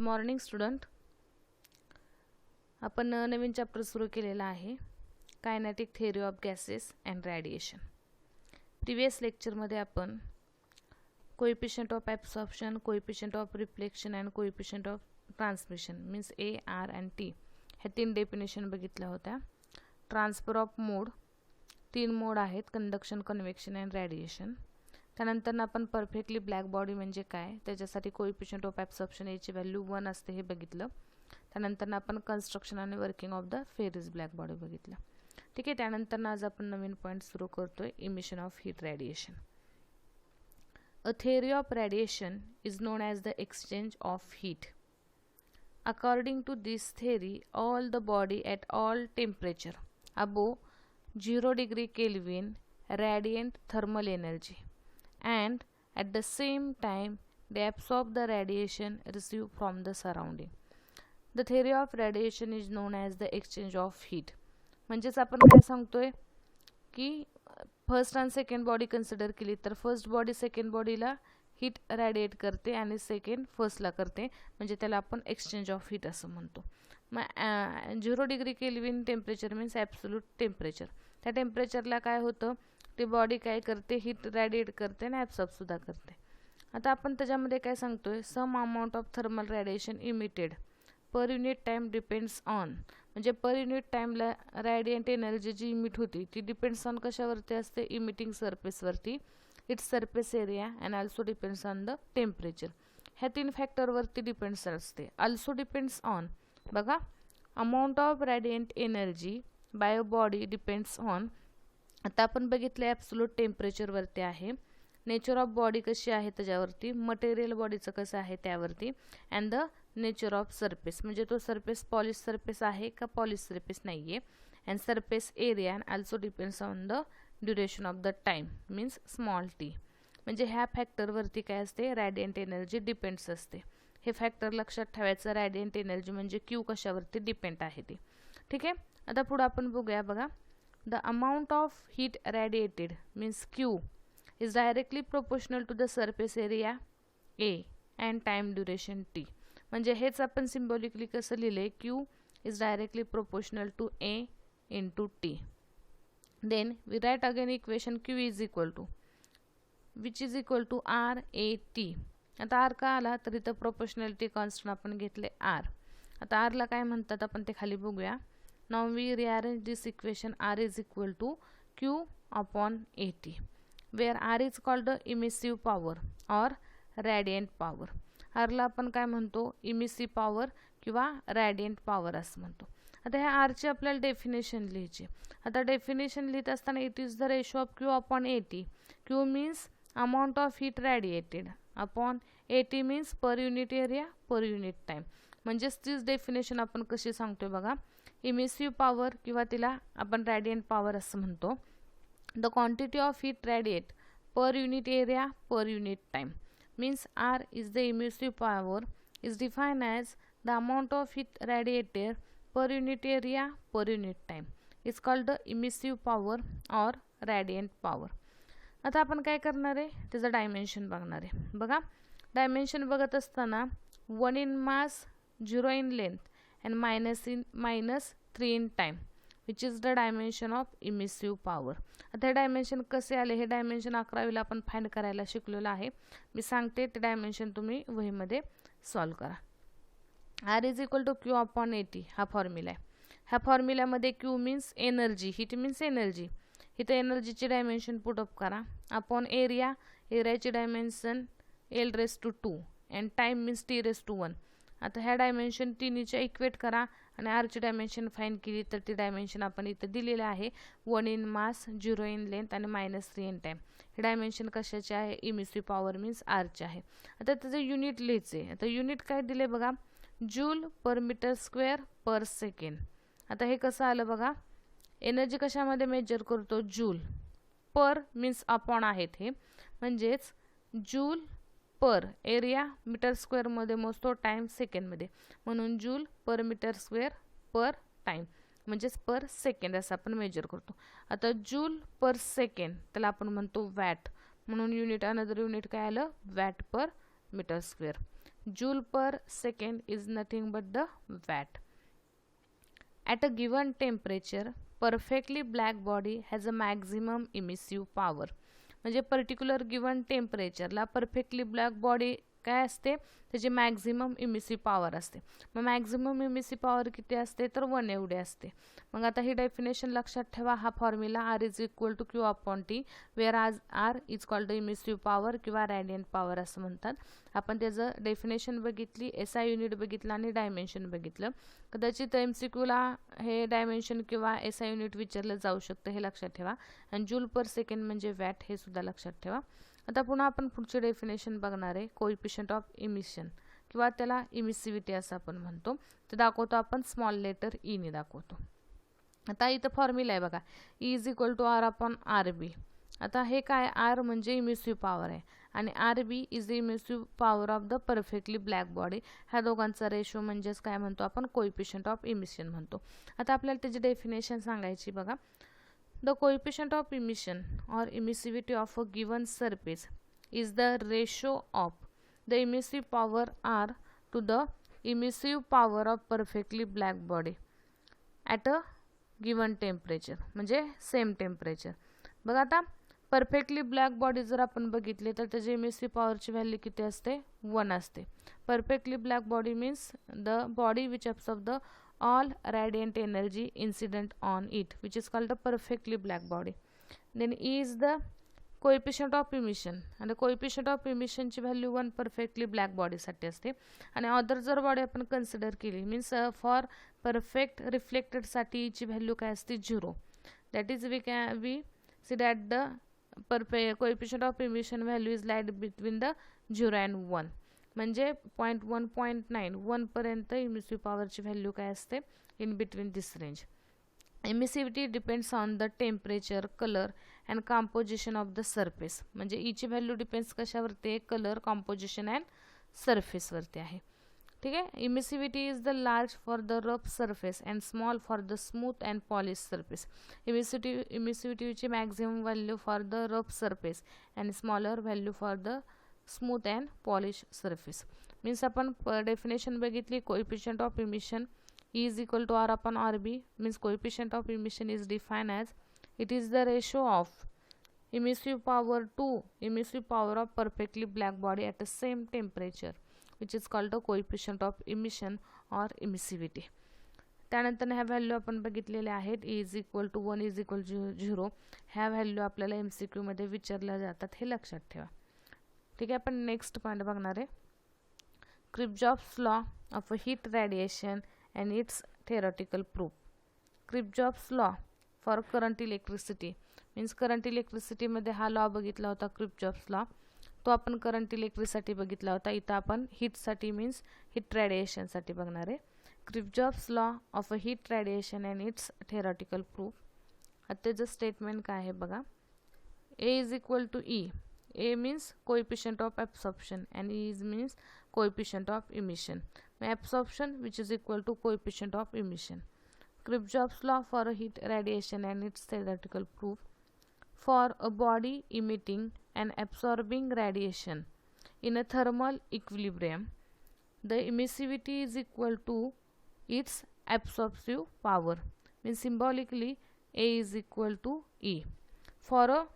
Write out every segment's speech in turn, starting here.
Morning student. आपण नवीन chapter सुरू केलेला आहे, kinetic theory of gases and radiation. Previous लेक्चरमध्ये आपण coefficient of absorption, coefficient of reflection and coefficient of transmission means A, R and T ह्या तीन definition बघितल्या होत्या. ट्रान्सफर ऑफ मोड, तीन मोड आहेत, कंडक्शन, कन्व्हेक्शन अँड रेडिएशन. त्यानंतर आपण परफेक्टली ब्लॅक बॉडी म्हणजे काय, त्याच्यासाठी कोएफिशियंट ऑफ ॲब्सॉर्प्शन याची व्हॅल्यू 1 असते हे बघितलं. त्यानंतर आपण कन्स्ट्रक्शन आणि working of the Fery's black body बघितलं. ठीक आहे. त्यानंतर आज आपण नवीन पॉईंट सुरू करतोय, emission of heat radiation. A theory of radiation is known as the exchange of heat. According to this theory, all the body at all temperature above 0 degree Kelvin radiate thermal energy, and at the same time they absorb the radiation received from the surrounding. The theory of radiation is known as the exchange of heat. म्हणजेच आपण काय सांगतोय की first आणि second body consider केली तर first body second बॉडीला heat रॅडिएट करते आणि सेकंड फर्स्टला करते, म्हणजे त्याला आपण एक्सचेंज ऑफ हीट असं म्हणतो. मग 0 degree kelvin temperature means absolute temperature. त्या टेम्परेचरला काय होतं, ती बॉडी काय करते, हीट रॅडिएट करते आणि ॲब्सॉर्बसुद्धा करते. आता आपण त्याच्यामध्ये काय सांगतोय, some amount of thermal radiation emitted per unit time depends on, म्हणजे पर युनिट टाइमला रॅडियंट एनर्जी जी इमिट होती ती डिपेंड्स ऑन कशावरती असते, इमिटिंग सरफेसवरती, it's surface area and also depends on the temperature. ह्या तीन फॅक्टरवरती डिपेंड्स असते. ऑल्सो डिपेंड्स ऑन, बघा, amount of radiant energy by a body depends on. आता आपण बघितलं ॲब्सोल्यूट टेम्परेचरवरती आहे, नेचर ऑफ बॉडी कशी आहे त्याच्यावरती, मटेरियल बॉडीचं कसं आहे त्यावरती, and the nature of surface, म्हणजे तो सरफेस पॉलिश सरफेस आहे का पॉलिश सरफेस नाही आहे, and surface area and also depends on the duration of the time means small T. म्हणजे ह्या फॅक्टरवरती काय असते, रॅडियंट एनर्जी डिपेंड्स असते. हे फॅक्टर लक्षात ठेवायचं, रॅडियंट एनर्जी म्हणजे क्यू कशावरती डिपेंड आहे ती. ठीक आहे. आता पुढे आपण बघूया. बघा, the amount of heat radiated means Q is directly proportional to the surface area A and time duration T. म्हणजे हेच आपण सिम्बॉलिकली कसं लिहिले, Q is directly proportional to A into T. Then we write again equation Q is equal to which is equal to R A T. आता R का आला तर इथं प्रोपोर्शनॅलिटी कॉन्स्टंट आपण घेतले आर. आता आरला काय म्हणतात आपण ते खाली बघूया. Now we rearrange this equation. R is equal to Q upon A T, where R is called the emissive power or radiant power. आरला आपण काय म्हणतो, इमिसिव्ह पॉवर किंवा रॅडियंट पॉवर असं म्हणतो. आता ह्या आरची आपल्याला डेफिनेशन लिहायची. आता डेफिनेशन लिहित असताना it is the ratio of Q upon A T. Q means amount of heat radiated upon A T means per unit area per unit time. म्हणजेच तीच डेफिनेशन आपण कशी सांगतोय बघा, इमिसिव्ह पॉवर किंवा तिला आपण रॅडियंट पॉवर असं म्हणतो. The quantity of heat radiate per unit area per unit time means R is the emissive power is defined as the amount of heat radiated per unit area per unit time is called the emissive power or radiant power. आता आपण काय करणार आहे, त्याचं dimension बघणार आहे. बघा, dimension बघत असताना 1 in mass, 0 in length and -3 in time which is the dimension of emissive power. आता हे डायमेन्शन कसे आले, हे डायमेन्शन 11वीला आपण फाइंड करायला शिकलेलो आहे. मी सांगते ते डायमेन्शन तुम्ही वहीमध्ये सॉल्व करा. R is equal to Q upon A T हा फॉर्म्युला आहे. ह्या फॉर्म्युल्यामध्ये Q means energy, heat means energy, इथं एनर्जीची डायमेन्शन पुटअप करा, अपॉन एरिया, एरियाची dimension L⁻² and time means T⁻1. आता ह्या डायमेन्शन तिन्हीच्या इक्वेट करा आणि आरची डायमेन्शन फाईंड केली तर ती डायमेन्शन आपण इथं दिलेलं आहे, 1 in मास, 0 in लेंथ आणि -3 in टाईम. हे डायमेन्शन कशाचे आहे, इमिसिव्ह पॉवर मीन्स आरचे आहे. आता त्याचं युनिट लिहायचे. आता युनिट काय दिले बघा, joule per metre square per second. आता हे कसं आलं बघा, एनर्जी कशामध्ये मेजर करतो, जूल, पर मीन्स अपॉन आहेत हे, म्हणजेच जूल पर एरिया मीटर स्क्वेअरमध्ये मोजतो, टाईम सेकंडमध्ये, म्हणून जूल पर मीटर स्क्वेअर पर टाईम म्हणजेच पर सेकंड असं आपण मेजर करतो. आता जूल पर सेकंड त्याला आपण म्हणतो वॅट, म्हणून युनिट अनदर युनिट काय आलं, watt per metre square. joule per second is nothing but the watt. At a given temperature, perfectly black body has a maximum emissive power. म्हणजे particular given टेम्परेचरला perfectly black body काय असते, त्याची maximum emissive power असते. मग maximum emissive power किती असते तर 1 एवढे असते. मग आता ही डेफिनेशन लक्षात ठेवा. हा formula R is equal to Q upon T, where आज R is called the emissive power किंवा रॅडियंट पॉवर असं म्हणतात. आपण त्याचं डेफिनेशन बघितली, SI युनिट बघितलं आणि डायमेन्शन बघितलं. कदाचित MCQला हे डायमेन्शन किंवा SI युनिट विचारलं जाऊ शकतं, हे लक्षात ठेवा. आणि जूल पर सेकंड म्हणजे वॅट हे सुद्धा लक्षात ठेवा. आता पुन्हा आपण पुढचे डेफिनेशन बघणार आहे. कोइफिशियंट ऑफ इमिशन किंवा त्याला इमिसिव्हिटी असं आपण म्हणतो. ते दाखवतो आपण स्मॉल लेटर ई ने दाखवतो. आता इथं फॉर्म्युला आहे बघा, E is equal to R upon RB. आता हे काय, R म्हणजे इमिसिव्ह पॉवर आहे आणि RB is the emissive power of the perfectly black body. ह्या दोघांचा रेशो म्हणजेच काय म्हणतो आपण, कोइफिशियंट ऑफ इमिशन म्हणतो. आता आपल्याला त्याची डेफिनेशन सांगायची बघा. The coefficient of emission or emissivity of a given surface is the ratio of the emissive power R to the emissive power of perfectly black body at a given temperature. म्हणजे same temperature. बघा आता perfectly black body जर आपण बघितले तर त्याची emissive पॉवरची value किती असते, 1 असते. Perfectly black body means the body which absorb the all radiant energy incident on it, which is called the perfectly black body. Then E is the coefficient of emission, and the coefficient of emission ची value 1 perfectly black body साठी असते. आणि other जर body आपण consider केली means for perfect reflected साठी ची value काय असते, 0. That is we see that the coefficient of emission value is laid between the 0 and 1. म्हणजे 0.1 0.9 1 पर्यंत इमिसिव्ह पॉवरची व्हॅल्यू काय असते, in between this range. Emissivity depends on the temperature, colour and composition of the surface. म्हणजे ईची value depends कशावरती आहे, colour, composition and सरफेसवरती आहे. ठीक आहे. Emissivity is the large for the rough surface and small for the smooth and polish surface. इमिसिव्हिटीची maximum value for the rough surface and smaller value for the smooth and polish surface. Means आपण definition बघितली. Coefficient of emission E is equal to R upon RB means coefficient of emission is defined as it is the ratio of emissive power to emissive power of perfectly black body at the same temperature, which is called the coefficient of emission or emissivity. त्यानंतर ह्या value आपण बघितलेल्या आहेत. E is equal to 1 is equal to 0. ह्या value आपल्याला MCQ मध्ये विचारल्या जातात, हे लक्षात ठेवा. ठीक आहे. आपण नेक्स्ट पॉईंट बघणार आहे. Kirchhoff's law of heat radiation and its theoretical proof. Kirchhoff's law for current electricity means current electricity मध्ये हा लॉ बघितला होता, Kirchhoff's law. तो आपण करंट इलेक्ट्रिसिटी बघितला होता. इथं आपण हीटसाठी मीन्स हीट रेडिएशनसाठी बघणार आहे. Kirchhoff's law of heat radiation and its theoretical proof. आता त्याचं स्टेटमेंट काय आहे बघा. A is equal to E. A means coefficient of absorption and E means coefficient of emission. Absorption which is equal to coefficient of emission. Kirchhoff's law for heat radiation and its theoretical proof. For a body emitting and absorbing radiation in a thermal equilibrium, the emissivity is equal to its absorptive power. Means symbolically A is equal to E. For a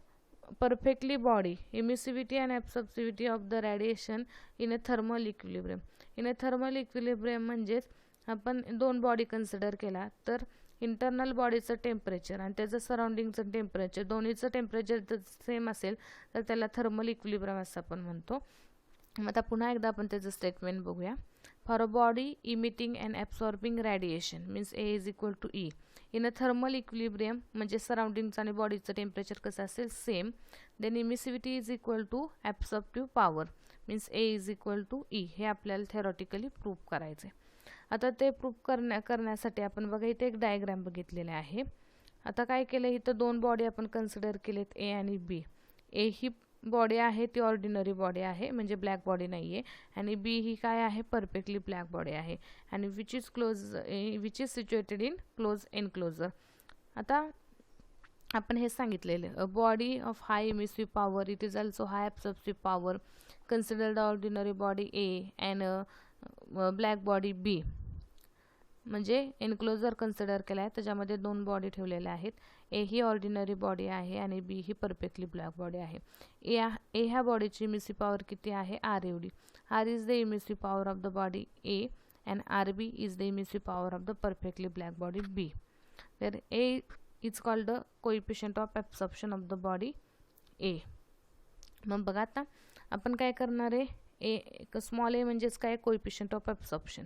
perfectly body, emissivity and absorptivity of the radiation in a thermal equilibrium. In a thermal equilibrium म्हणजेच आपण दोन body consider केला तर internal बॉडीचं temperature आणि त्याचं सराउंडिंगचं temperature दोन्हीचं temperature जर same असेल तर त्याला थर्मल इक्विलिब्रियम असं आपण म्हणतो. आता पुन्हा एकदा आपण त्याचं स्टेटमेंट बघूया. For a body emitting and absorbing radiation means A is equal to E. In a thermal equilibrium म्हणजे सराउंडिंगचं आणि बॉडीचं टेम्परेचर कसं असेल, same. Then emissivity is equal to absorptive power means A is equal to E. हे आपल्याला theoretically prove करायचं आहे. आता ते प्रूव्ह करण्यासाठी आपण बघा इथे एक डायग्राम बघितलेला आहे. आता काय केलं, इथं दोन बॉडी आपण कन्सिडर केलेत, A आणि B. A ही बॉडी आहे ती ऑर्डिनरी बॉडी आहे म्हणजे ब्लॅक बॉडी नाही आहे, आणि बी ही काय आहे, परफेक्टली ब्लॅक बॉडी आहे, आणि which is situated in close enclosure. आता आपण हे सांगितलेले, a body of high emissive power it is also high absorptive power, consider the ordinary body A and black body B. म्हणजे एन्क्लोजर कन्सिडर केला आहे, त्याच्यामध्ये 2 बॉडी ठेवलेल्या आहेत. ए ही ऑर्डिनरी बॉडी आहे आणि बी ही परफेक्टली ब्लॅक बॉडी आहे. ए ह्या बॉडीची इमिसिव्ह पॉवर किती आहे? आर एवढी. R is the emissive power of the body A and R B is the emissive power of the perfectly black body B. तर A is called the coefficient of absorption of the body A. मग बघा आता आपण काय करणार आहे, ए small a म्हणजेच काय? Coefficient of absorption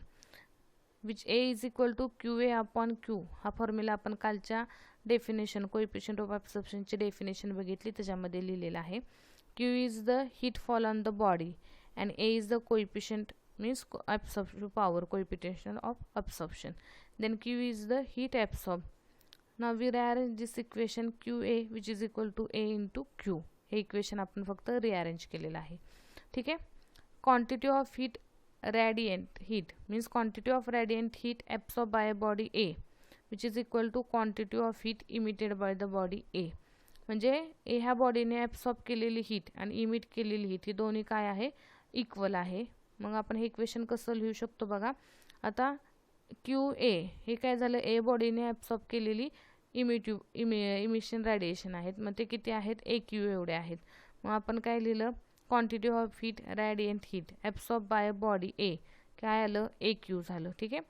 which a is equal to Q a upon Q. हा फॉर्म्युला आपण कालच्या डेफिनेशन कोइफिशियंट ऑफ ॲब्सॉर्प्शनची डेफिनेशन बघितली, त्याच्यामध्ये लिहिलेला आहे. Q is the heat fall on the body and a is the coefficient means absorption power, coefficient of absorption. Then Q is the heat absorb. Now we rearrange this equation Q a which is equal to A into Q. हे equation आपण फक्त rearrange केलेलं आहे. ठीक आहे. Quantity of heat radiant heat means quantity of radiant heat absorbed by body A which is equal to quantity of heat emitted by the body A. म्हणजे ए ह्या बॉडीने absorb केलेली हीट आणि इमिट केलेली हीट ही दोन्ही काय आहे? इक्वल आहे. मग आपण हे इक्वेशन कसं लिहू शकतो बघा. आता क्यू ए हे काय झालं? ए बॉडीने ॲब्सॉर्ब केलेली इमिशन रेडिएशन आहेत. मग ते किती आहेत? ए क्यू एवढे आहेत. मग आपण काय लिहिलं? Quantity of heat radiant heat absorb by body A काय आलं? ए क्यू झालं. ठीक आहे.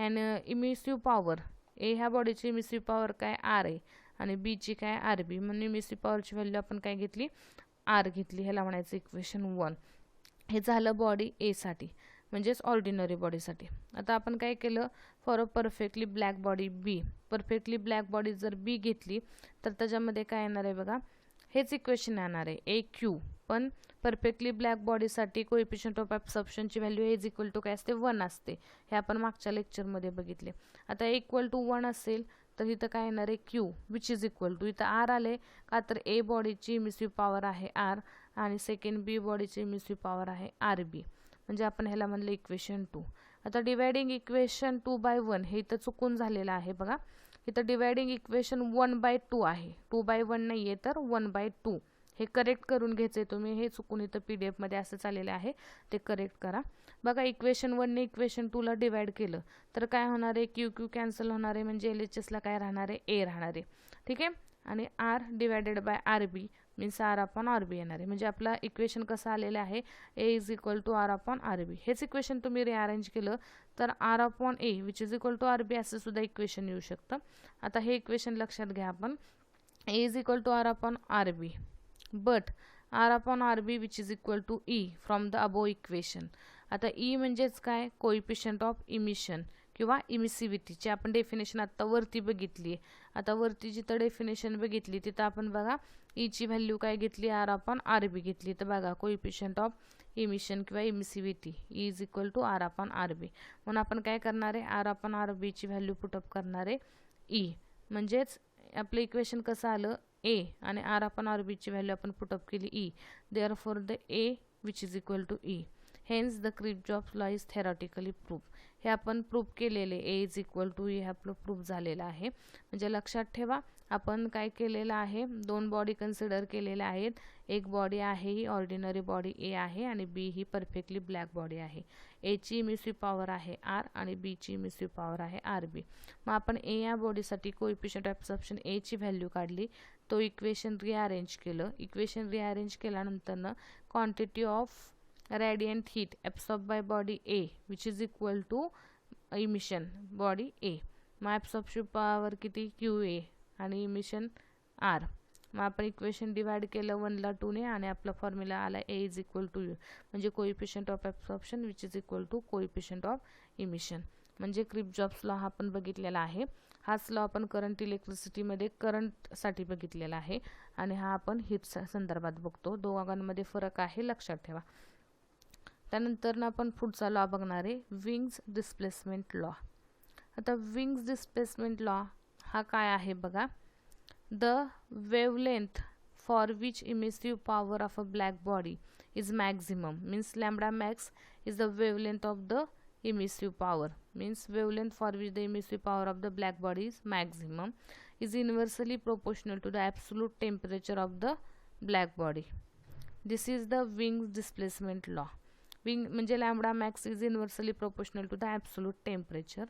अँड इमिसिव्ह पॉवर ए ह्या बॉडीची इमिसिव्ह पॉवर काय? आर आहे आणि बीची काय? R B. म्हणून इमिसिव्ह पॉवरची व्हॅल्यू आपण काय घेतली? आर घेतली. ह्याला म्हणायचं इक्वेशन 1. हे झालं बॉडी एसाठी म्हणजेच ऑर्डिनरी बॉडीसाठी. आता आपण काय केलं? For a perfectly black body B. Perfectly black body जर बी घेतली तर त्याच्यामध्ये काय येणार आहे बघा? हेच इक्वेशन येणार आहे ए क्यू. पण परफेक्टली ब्लॅक बॉडीसाठी कोइफिशियंट ऑफ ॲब्सॉर्प्शनची व्हॅल्यू इज इक्वल टू काय असते? 1 असते. हे आपण मागच्या लेक्चरमध्ये बघितले. आता इक्वल टू 1 असेल तर इथं काय येणार आहे? Q which is equal to इथं आर आले का? तर ए बॉडीची इमिसिव्ह पॉवर आहे आर आणि सेकंड बी बॉडीची इमिसिव्ह पॉवर आहे आर बी. म्हणजे आपण ह्याला म्हणलं इक्वेशन 2. आता डिवायडिंग इक्वेशन 2/1 हे इथं चुकून झालेलं आहे बघा. इथं डिवायडिंग इक्वेशन 1/2 आहे. 2/1 नाही आहे तर 1/2. हे करेक्ट करून घ्यायचे तुम्ही. हे चुकून इथं PDF मध्ये असं चाललेलं आहे, ते करेक्ट करा. बघा इक्वेशन 1ने इक्वेशन 2ला डिवाइड केलं तर काय होणार आहे? क्यू क्यू कॅन्सल होणार आहे म्हणजे LHSला काय राहणार आहे? ए राहणार आहे. ठीक आहे. आणि R divided by R B means R upon R B येणार आहे. म्हणजे आपला इक्वेशन कसं आलेलं आहे? A is equal to R upon R B. हेच इक्वेशन तुम्ही रिअरेंज केलं तर R upon A which is equal to R B असं सुद्धा इक्वेशन येऊ शकतं. आता हे इक्वेशन लक्षात घ्या आपण. A is equal to R upon R B but r upon rb which is equal to e from the above equation. आता e म्हणजेच काय? कोइफिशियंट ऑफ इमिशन किंवा इमिसिव्हिटीची आपण डेफिनेशन आता वरती बघितली. आता वरती जिथं डेफिनेशन बघितली तिथं आपण बघा e ची व्हॅल्यू काय घेतली? r upon rb घेतली. तर बघा कोइफिशियंट ऑफ इमिशन किंवा emissivity e is equal to r upon rb. म्हणून आपण काय करणार आहे? r upon rb ची व्हॅल्यू पुटअप करणार आहे e. म्हणजेच आपलं इक्वेशन कसं आलं? ए आणि आर अपॉन आर बीची व्हॅल्यू आपण पुटअप केली E. Therefore the A which is equal to E. Hence the Kirchhoff's law is theoretically proof. हे आपण प्रूफ केलेले. A is equal to E हे आपलं प्रूफ झालेलं आहे. म्हणजे लक्षात ठेवा आपण काय केलेलं आहे? 2 बॉडी कन्सिडर केलेल्या आहेत. एक बॉडी आहे ही ऑर्डिनरी बॉडी ए आहे आणि बी ही परफेक्टली ब्लॅक बॉडी आहे. ए ची इमिसिव्ह पॉवर आहे आर आणि बी ची इमिसिव्ह पॉवर आहे आर बी. मग आपण ए या बॉडीसाठी कोइफिशियंट ऑफ ॲब्सॉर्प्शन ए ची व्हॅल्यू काढली. तो इक्वेशन रिअरेंज केलं. इक्वेशन रिअरेंज केल्यानंतर quantity of radiant heat absorb by body A which is equal to emission body A. मग ॲब्सॉर्प्शन पॉवर किती? क्यू ए आणि इमिशन आर. मग आपण इक्वेशन डिवाइड केलं 1ला 2ने आणि आपला फॉर्म्युला आला A is equal to U म्हणजे coefficient of absorption which is equal to coefficient of emission. म्हणजे किर्चॉफ्स लॉ हा आपण बघितलेला आहे. हाच लॉ आपण करंट इलेक्ट्रिसिटीमध्ये करंटसाठी बघितलेला आहे आणि हा आपण हीट संदर्भात बघतो. दोघांमध्ये फरक आहे लक्षात ठेवा. त्यानंतर आपण पुढचा लॉ बघणार आहे विंग्स डिस्प्लेसमेंट लॉ. आता विंग्स डिस्प्लेसमेंट लॉ हा काय आहे बघा. The wavelength for which emissive power of a black body is maximum means lambda max is the wavelength of the emissive power means wavelength for which the emissive power of the black body is maximum is inversely proportional to the absolute temperature of the black body. This is the Wing's displacement law. Wing म्हणजे lambda max is inversely proportional to the absolute temperature.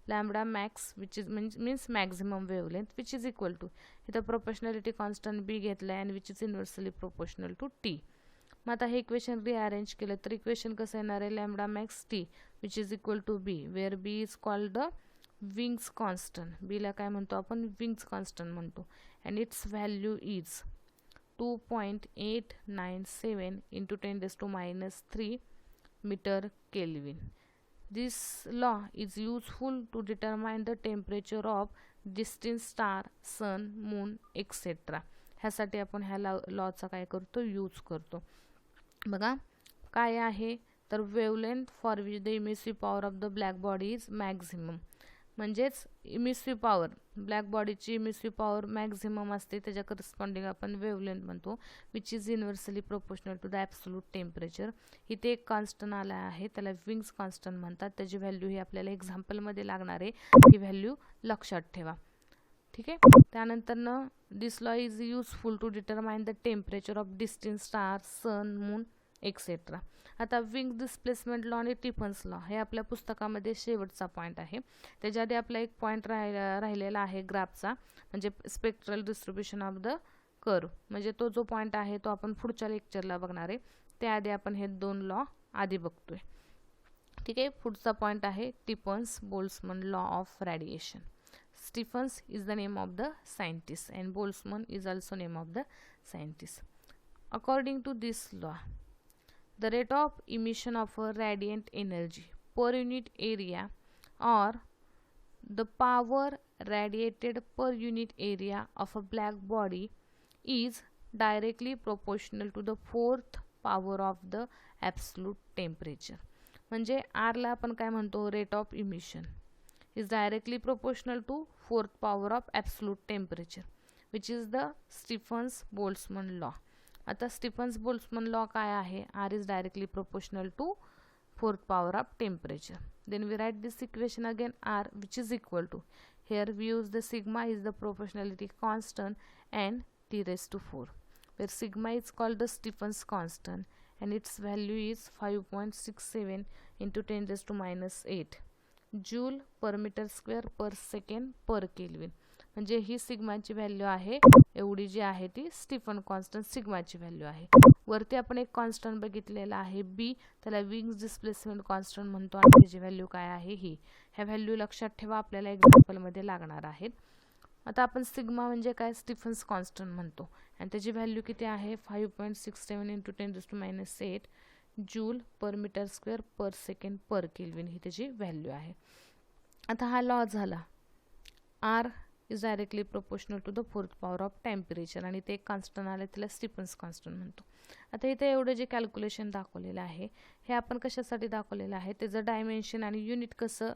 Lambda max which is means maximum wavelength which is equal to इथं proportionality constant b घेतला and which is inversely proportional to t. मग आता हे equation rearrange केलं तर equation कसं येणार आहे lambda max T which is equal to B where B is called the Wien's constant. बीला काय म्हणतो आपण विंग्स कॉन्स्टंट म्हणतो and it's value is 2.897 into 10⁻³ meter Kelvin. This law is useful to determine the temperature of distant star, sun, moon, etc. ह्यासाठी आपण ह्या लॉचा काय करतो यूज करतो. बघा काय आहे तर wavelength for which the emissive power of the black body is maximum. म्हणजेच इमिसिव्ह पॉवर ब्लॅक बॉडीची इमिसिव्ह पॉवर मॅक्झिमम असते त्याच्या करस्पॉन्डिंग आपण वेवलेंथ म्हणतो which is universally proportional to the absolute temperature. इथे एक कॉन्स्टंट आला आहे त्याला विंग्स कॉन्स्टंट म्हणतात. त्याची व्हॅल्यू ही आपल्याला एक्झाम्पलमध्ये लागणार आहे. ही व्हॅल्यू लक्षात ठेवा. ठीक आहे. त्यानंतर this law is useful to determine the temperature of distant star sun moon etcetera. आता विंग डिस्प्लेसमेंट लॉ आणि टिफन्स लॉ हे आपल्या पुस्तकामध्ये शेवटचा पॉईंट आहे. त्याच्या आधी आपला एक पॉईंट राहिलेला आहे ग्राफचा म्हणजे spectral distribution of the curve. म्हणजे तो जो पॉईंट आहे तो आपण पुढच्या लेक्चरला बघणार आहे. त्याआधी आपण हे दोन लॉ आधी बघतोय. ठीक आहे. पुढचा पॉईंट आहे Stefan's Boltzmann law of radiation. Stephens is the name of the scientist and Boltzmann is also name of the scientist. According to this law, the rate of emission of a radiant energy per unit area or the power radiated per unit area of a black body is directly proportional to the fourth power of the absolute temperature. म्हणजे R ला आपण काय म्हणतो rate of emission is directly proportional to fourth power of absolute temperature which is the Stephens-Boltzmann law. आता Stephens-Boltzmann law काय आहे R is directly proportional to fourth power of temperature. Then we write this equation again R which is equal to here we use the sigma is the proportionality constant and t raised to 4 where sigma is called the Stephens constant and its value is 5.67 into 10⁻⁸ joule per metre square per second per kelvin. म्हणजे ही सिग्माची value आहे एवढी जी आहे ती Stephen constant सिग्माची value आहे. वरती आपण एक कॉन्स्टंट बघितलेला आहे बी त्याला विंग्स डिस्प्लेसमेंट कॉन्स्टंट म्हणतो आणि त्याची व्हॅल्यू काय आहे ही. ह्या व्हॅल्यू लक्षात ठेवा आपल्याला एक्झाम्पलमध्ये लागणार आहेत. आता आपण सिग्मा म्हणजे काय स्टीफन्स कॉन्स्टंट म्हणतो आणि त्याची व्हॅल्यू किती आहे 5.67 into 10⁻⁸ joule per metre square per second per kelvin ही त्याची व्हॅल्यू आहे. आता हा लॉ झाला R is directly proportional to the fourth power of temperature आणि ते एक कॉन्स्टंट आले त्याला स्टीफन्स कॉन्स्टंट म्हणतो. आता इथे एवढं जे कॅल्क्युलेशन दाखवलेलं आहे हे आपण कशासाठी दाखवलेलं आहे त्याचं डायमेन्शन आणि युनिट कसं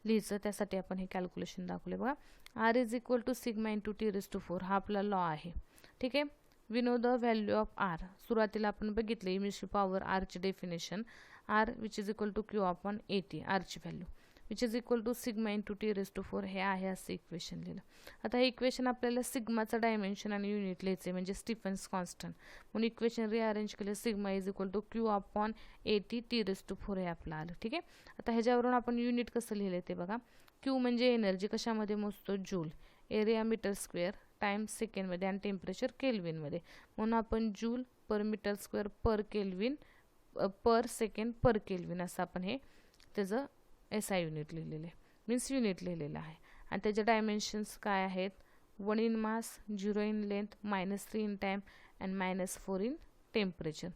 लिहायचं त्यासाठी आपण हे कॅल्क्युलेशन दाखवले. बघा R is equal to sigma into T raise to 4 हा आपला लॉ आहे. ठीक आहे. We know the value of R. सुरुवातीला आपण बघितले इमिसिव्ह पॉवर आरची definition R which is equal to Q upon AT आरची value which is equal to sigma into T raise to 4 हे आहे असं इक्वेशन लिहिलं. आता हे इक्वेशन आपल्याला सिग्माचं डायमेन्शन आणि युनिट लिहायचे म्हणजे स्टीफन्स कॉन्स्टंट म्हणून इक्वेशन रिअरेंज केलं sigma is equal to Q upon A T T raise to 4 हे आपलं आलं. ठीक आहे. आता ह्याच्यावरून आपण युनिट कसं लिहिलं ते बघा. क्यू म्हणजे एनर्जी कशामध्ये मोजतो joule area metre square time सेकंडमध्ये आणि टेम्परेचर केल्विनमध्ये म्हणून आपण joule per metre square per kelvin per second per kelvin असं आपण हे त्याचं SI युनिट लिहिलेलं आहे मीन्स युनिट लिहिलेलं आहे. आणि त्याचे डायमेन्शन्स काय आहेत 1 in mass 0 in length -3 in time and -4 in temperature.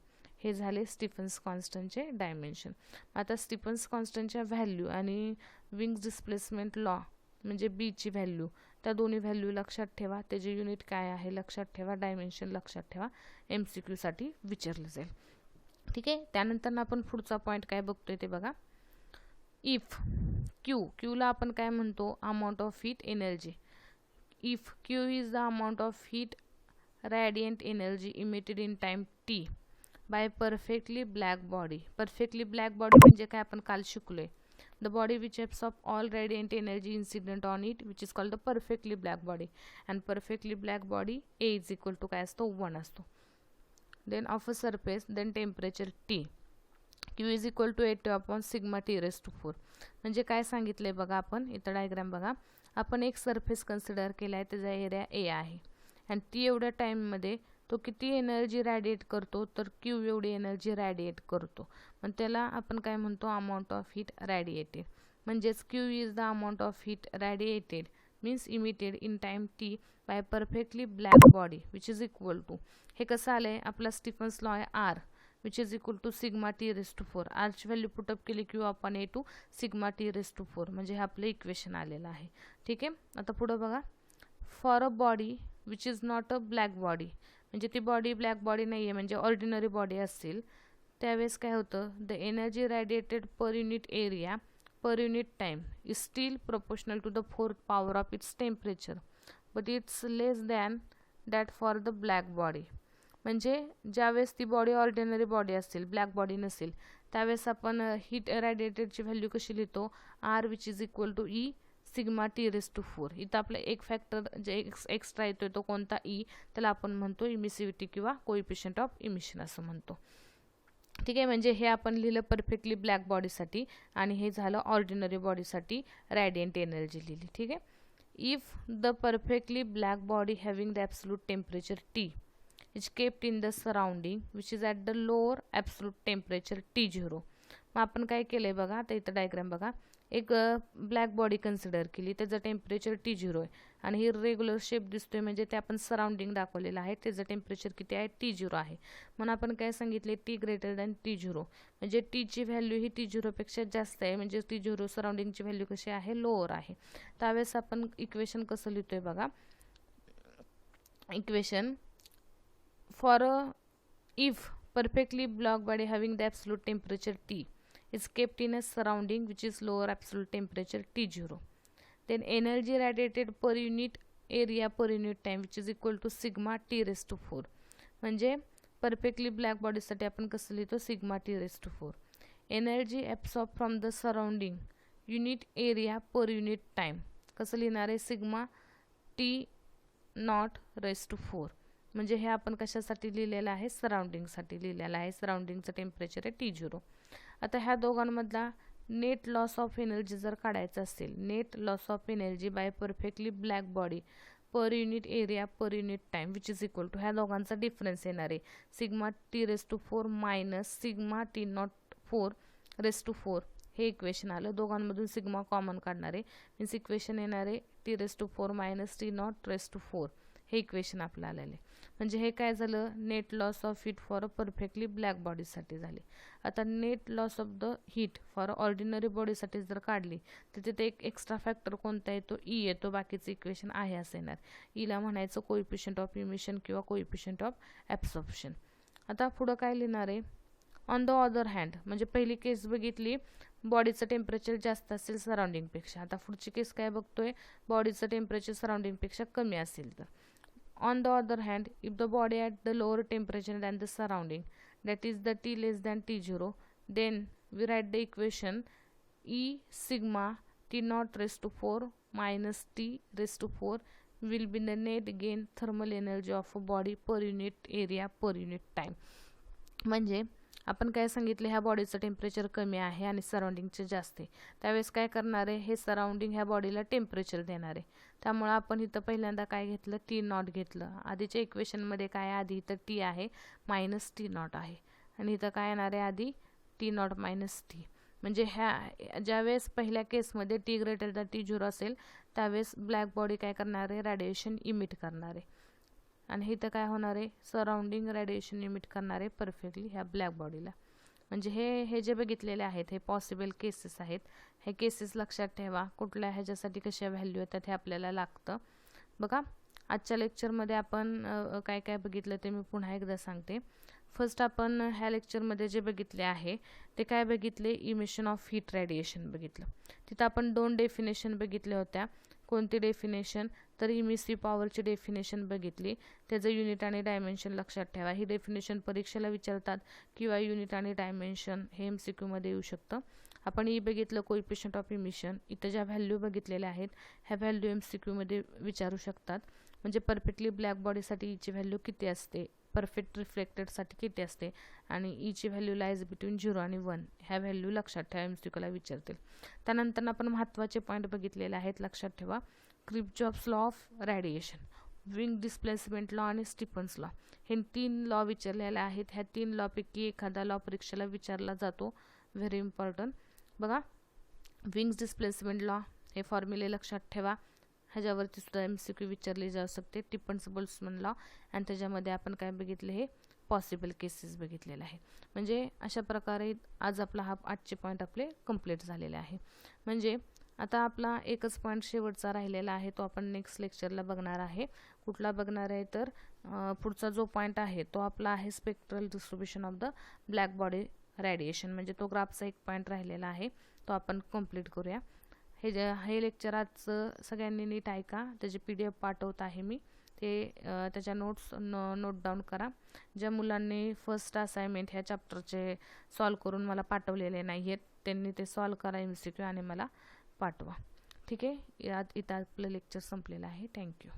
हे झाले स्टीफन्स कॉन्स्टंटचे डायमेन्शन. आता स्टीफन्स कॉन्स्टंटच्या व्हॅल्यू आणि विंग्स डिस्प्लेसमेंट लॉ म्हणजे बीची व्हॅल्यू त्या दोन्ही व्हॅल्यू लक्षात ठेवा. त्याचे युनिट काय आहे लक्षात ठेवा. डायमेन्शन लक्षात ठेवा. MCQ साठी विचारलं जाईल. ठीक आहे. त्यानंतर आपण पुढचा पॉईंट काय बघतोय ते बघा. इफ क्यूला आपण काय म्हणतो amount of heat energy. If Q is the amount of heat radiant energy emitted in time T by perfectly black body. Perfectly black body म्हणजे काय आपण काल शिकलोय the body which absorbs all radiant energy incident on it, which is called the perfectly black body. And perfectly black body A is equal to काय असतो 1 असतो. then of a surface, then temperature T, Q is equal to 8 upon sigma T raised to 4. म्हणजे काय सांगितलंय बघा, आपण इथं diagram बघा, आपण एक सरफेस कन्सिडर केला आहे, त्याचा एरिया ए आहे आणि टी एवढ्या टाईममध्ये तो किती एनर्जी रॅडिएट करतो, तर क्यू एवढी एनर्जी रॅडिएट करतो. पण त्याला आपण काय म्हणतो, अमाऊंट ऑफ हीट रॅडिएटेड. म्हणजेच Q is the amount of heat radiated means emitted in time T by perfectly black body which is equal to, हे कसं आलं आहे, आपला स्टीफन्स लॉ आहे R which is equal to sigma T raise to 4. आरची value put up केली Q आपण A to sigma T raise to 4, म्हणजे हे आपलं इक्वेशन आलेलं आहे. ठीक आहे. आता पुढं बघा, for a body which is not a black body, म्हणजे ती बॉडी ब्लॅक बॉडी नाही आहे, म्हणजे ऑर्डिनरी बॉडी असेल, त्यावेळेस काय होतं, the energy radiated per unit area per unit time is still proportional to the 4th power of its temperature, but it's less than that for the black body. म्हणजे ज्यावेळेस ती बॉडी ऑर्डिनरी बॉडी असेल, black body नसेल, त्यावेळेस आपण heat रॅडिएटेडची value कशी लिहितो, R which is equal to E sigma T raise to 4. इथं आपला एक फॅक्टर जे एक्स्ट्रा येतोय तो कोणता, ई, त्याला आपण म्हणतो इमिसिव्हिटी किंवा कोइफिशियंट ऑफ इमिशन असं म्हणतो. ठीक आहे. म्हणजे हे आपण लिहिलं परफेक्टली ब्लॅक बॉडीसाठी आणि हे झालं ऑर्डिनरी बॉडीसाठी रॅडियंट एनर्जी लिहिली. ठीक आहे. If the perfectly black body having the absolute temperature T is kept in the surrounding which is at the lower absolute temperature T0. मग आपण काय केलंय बघा, आता इथं डायग्राम बघा, एक ब्लॅक बॉडी कन्सिडर केली, त्याचं टेम्परेचर T0 आहे आणि ही रेग्युलर शेप दिसतोय, म्हणजे ते आपण सराउंडिंग दाखवलेलं आहे, त्याचं टेम्परेचर किती आहे, T0 आहे. म्हणून आपण काय सांगितले, टी ग्रेटर दॅन T0, म्हणजे टीची व्हॅल्यू ही T0 पेक्षा जास्त आहे, म्हणजे T0 सराउंडिंगची व्हॅल्यू कशी आहे, लोअर आहे. त्यावेळेस आपण इक्वेशन कसं लिहितोय बघा, equation for if perfectly black body having the absolute temperature T is kept in a surrounding which is lower absolute temperature T0, then energy radiated per unit area per unit time which is equal to sigma T raised to 4. म्हणजे perfectly black body साठी आपण कसं लिहितो, sigma T raised to 4. energy absorbed from the surrounding unit area per unit time कसं लिहिणार आहे, sigma T naught raised to 4. म्हणजे हे आपण कशासाठी लिहिलेलं आहे, सराउंडिंगसाठी लिहिलेलं आहे, सराउंडिंगचं टेम्परेचर आहे T0. आता ह्या दोघांमधला नेट लॉस ऑफ एनर्जी जर काढायचं असेल, net loss of energy by perfectly black body per unit area per unit time which is equal to, ह्या दोघांचा डिफरन्स येणार आहे sigma T raise to 4 minus sigma T naught 4 raise to 4. हे equation आलं, दोघांमधून sigma common काढणार आहे, means equation येणार आहे T raise to 4 minus T naught raise to 4. हे इक्वेशन आपलं आलेलं आहे. म्हणजे हे काय झालं, net loss of heat for a perfectly black बॉडीसाठी झाले. आता net loss of the heat for ordinary बॉडीसाठी जर काढली तर तिथे एक एक्स्ट्रा फॅक्टर कोणता येतो, ई येतो, बाकीचं इक्वेशन आहे असं येणार. ईला म्हणायचं कोइफिशियंट ऑफ इमिशन किंवा कोइफिशियंट ऑफ ॲब्सॉर्प्शन. आता पुढं काय लिहिणार आहे, ऑन द अदर हँड, म्हणजे पहिली केस बघितली बॉडीचं टेम्परेचर जास्त असेल सराउंडिंगपेक्षा. आता पुढची केस काय बघतोय, बॉडीचं टेम्परेचर सराउंडिंगपेक्षा कमी असेल तर. On the other hand, if the body at the lower temperature than the surrounding, that is the T less than T0, then we write the equation E sigma T naught raised to 4 minus T raised to 4 will be the net gain thermal energy of a body per unit area per unit time. म्हणजे आपण काय सांगितलं, ह्या बॉडीचं temperature कमी आहे आणि सराउंडिंगचे जास्त आहे, त्यावेळेस काय करणार आहे, हे सराउंडिंग ह्या बॉडीला टेम्परेचर देणार आहे. त्यामुळे आपण इथं पहिल्यांदा काय घेतलं, टी नॉट घेतलं. आधीच्या इक्वेशनमध्ये काय, आधी इथं टी आहे मायनस टी नॉट आहे आणि इथं काय येणार आहे, आधी टी नॉट मायनस टी. म्हणजे ह्या ज्यावेळेस पहिल्या केसमध्ये टी ग्रेटर दॅन T0 असेल त्यावेळेस ब्लॅक बॉडी काय करणार आहे, रॅडिएशन इमिट करणार आहे आणि इथं काय होणार आहे, सराउंडिंग रॅडिएशन इमिट करणार आहे परफेक्टली ह्या ब्लॅक बॉडीला. म्हणजे हे जे बघितलेले आहेत हे पॉसिबल केसेस आहेत. हे केसेस लक्षात ठेवा, कुठल्या ह्याच्यासाठी कशा व्हॅल्यू येतात हे आपल्याला लागतं. बघा आजच्या लेक्चरमध्ये आपण काय काय बघितलं ते मी पुन्हा एकदा सांगते. फर्स्ट आपण ह्या लेक्चरमध्ये जे बघितले आहे ते काय बघितले, इमिशन ऑफ हीट रेडिएशन बघितलं. तिथं आपण 2 डेफिनेशन बघितल्या होत्या. कोणती डेफिनेशन, तर इमिसिव्ह पॉवरची डेफिनेशन बघितली, त्याचं युनिट आणि डायमेन्शन लक्षात ठेवा. ही डेफिनेशन परीक्षेला विचारतात किंवा युनिट आणि डायमेन्शन हे MCQ मध्ये येऊ शकतं. आपण बघितलं कोइफिशियंट ऑफ इमिशन. इथं ज्या व्हॅल्यू बघितलेल्या आहेत ह्या व्हॅल्यू MCQ मध्ये विचारू शकतात. म्हणजे परफेक्टली ब्लॅक बॉडीसाठी ईची व्हॅल्यू किती असते, परफेक्ट रिफ्लेक्टेडसाठी किती असते, आणि ईची व्हॅल्यू लाईज बिटवीन 0 आणि 1 ह्या व्हॅल्यू लक्षात ठेवा, MCQला विचारतील. त्यानंतर आपण महत्त्वाचे पॉईंट बघितलेले आहेत, लक्षात ठेवा. Kirchhoff's law of radiation, wing displacement law आणि स्टीफन्स लॉ, हे 3 लॉ विचारलेले आहेत. ह्या 3 लॉपैकी एखादा लॉ परीक्षेला विचारला जातो. Very important. बघा, विंग्स डिस्प्लेसमेंट लॉ हे फॉर्म्युले लक्षात ठेवा. ह्याच्यावरती सुद्धा MCQ विचारले जाऊ शकते. टिप्पन्स बोल्ट्झमन लॉ, आणि त्याच्यामध्ये आपण काय बघितले, हे पॉसिबल केसेस बघितलेले आहे. म्हणजे अशा प्रकारे आज आपला आजचे पॉईंट आपले कंप्लीट झालेले आहे. म्हणजे आता आपला एकच पॉईंट शेवटचा राहिलेला आहे, तो आपण नेक्स्ट लेक्चरला बघणार आहे. कुठला बघणार आहे तर पुढचा जो पॉईंट आहे तो आपला आहे spectral distribution of the black body radiation. म्हणजे तो ग्राफचा एक पॉईंट राहिलेला आहे, तो आपण कंप्लीट करूया. हे लेक्चर आज सगळ्यांनी नीट ऐका. त्याचे PDF पाठवत आहे मी, ते त्याच्या नोट्स नोट डाऊन करा. ज्या मुलांनी फर्स्ट असाइनमेंट ह्या चॅप्टरचे सॉल्व करून मला पाठवलेले नाही आहेत त्यांनी ते सॉल्व करा MCQ आणि मला पाठवा. ठीक आहे. इथं आपलं लेक्चर संपलेलं आहे. थँक्यू.